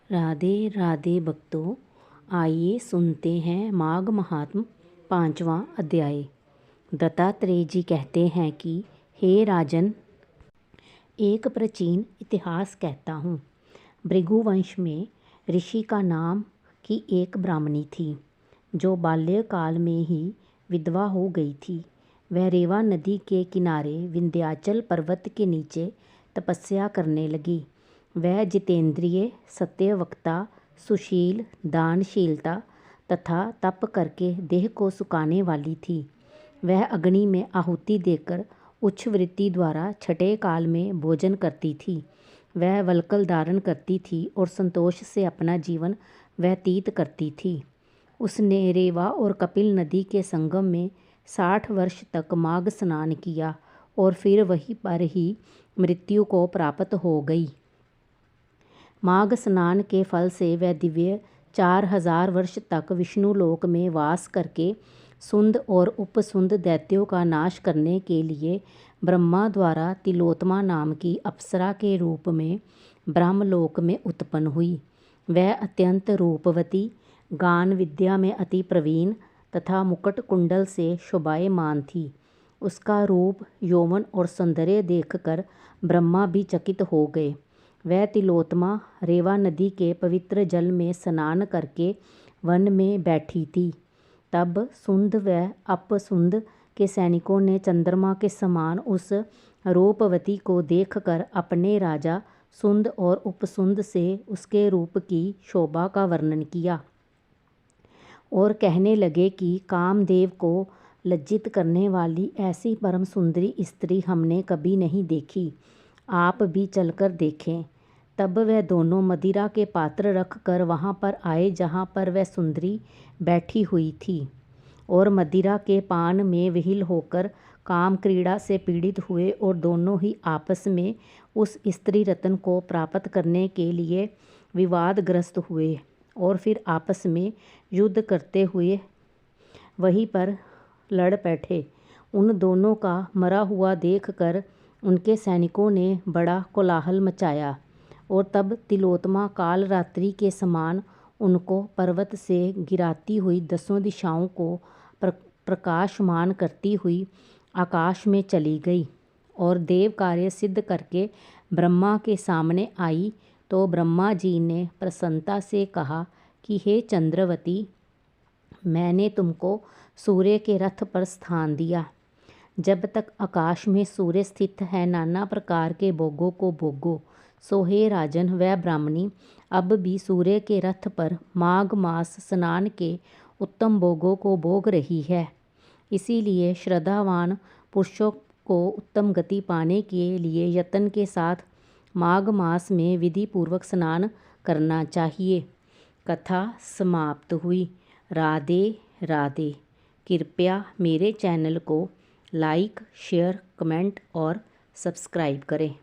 राधे राधे भक्तों, आइए सुनते हैं माघ महात्म 5वां अध्याय। दत्तात्रेय जी कहते हैं कि हे राजन, एक प्राचीन इतिहास कहता हूँ। भृगुवंश में ऋषि का नाम की एक ब्राह्मणी थी जो बाल्यकाल में ही विधवा हो गई थी। वह रेवा नदी के किनारे विंध्याचल पर्वत के नीचे तपस्या करने लगी। वह जितेंद्रिय, सत्यवक्ता, सुशील, दानशीलता तथा तप करके देह को सुखाने वाली थी। वह अग्नि में आहुति देकर उच्च वृत्ति द्वारा छठे काल में भोजन करती थी। वह वल्कल धारण करती थी और संतोष से अपना जीवन व्यतीत करती थी। उसने रेवा और कपिल नदी के संगम में 60 वर्ष तक माघ स्नान किया और फिर वहीं पर ही मृत्यु को प्राप्त हो गई। माघ स्नान के फल से वह दिव्य 4000 वर्ष तक विष्णु लोक में वास करके सुंद और उपसुंद दैत्यों का नाश करने के लिए ब्रह्मा द्वारा तिलोत्तमा नाम की अप्सरा के रूप में ब्रह्मलोक में उत्पन्न हुई। वह अत्यंत रूपवती, गान विद्या में अति प्रवीण तथा मुकुट कुंडल से शोभायमान थी। उसका रूप, यौवन और सौंदर्य देखकर ब्रह्मा भी चकित हो गए। वह तिलोत्तमा रेवा नदी के पवित्र जल में स्नान करके वन में बैठी थी। तब सुंद व अपसुंद के सैनिकों ने चंद्रमा के समान उस रूपवती को देखकर अपने राजा सुंद और उपसुंद से उसके रूप की शोभा का वर्णन किया और कहने लगे कि कामदेव को लज्जित करने वाली ऐसी परम सुंदरी स्त्री हमने कभी नहीं देखी। आप भी चलकर देखें। तब वह दोनों मदिरा के पात्र रखकर वहाँ पर आए जहाँ पर वह सुंदरी बैठी हुई थी और मदिरा के पान में विहिल होकर काम क्रीड़ा से पीड़ित हुए और दोनों ही आपस में उस स्त्री रत्न को प्राप्त करने के लिए विवादग्रस्त हुए और फिर आपस में युद्ध करते हुए वहीं पर लड़ बैठे। उन दोनों का मरा हुआ देखकर उनके सैनिकों ने बड़ा कोलाहल मचाया और तब तिलोत्तमा काल रात्रि के समान उनको पर्वत से गिराती हुई 10 दिशाओं को प्रकाशमान करती हुई आकाश में चली गई और देव कार्य सिद्ध करके ब्रह्मा के सामने आई। तो ब्रह्मा जी ने प्रसन्नता से कहा कि हे चंद्रवती, मैंने तुमको सूर्य के रथ पर स्थान दिया। जब तक आकाश में सूर्य स्थित है, नाना प्रकार के भोगों को भोगो। सो हे राजन, वह ब्राह्मणी अब भी सूर्य के रथ पर माघ मास स्नान के उत्तम भोगों को भोग रही है। इसीलिए श्रद्धावान पुरुषों को उत्तम गति पाने के लिए यत्न के साथ माघ मास में विधि पूर्वक स्नान करना चाहिए। कथा समाप्त हुई। राधे राधे। कृपया मेरे चैनल को लाइक, शेयर, कमेंट और सब्सक्राइब करें।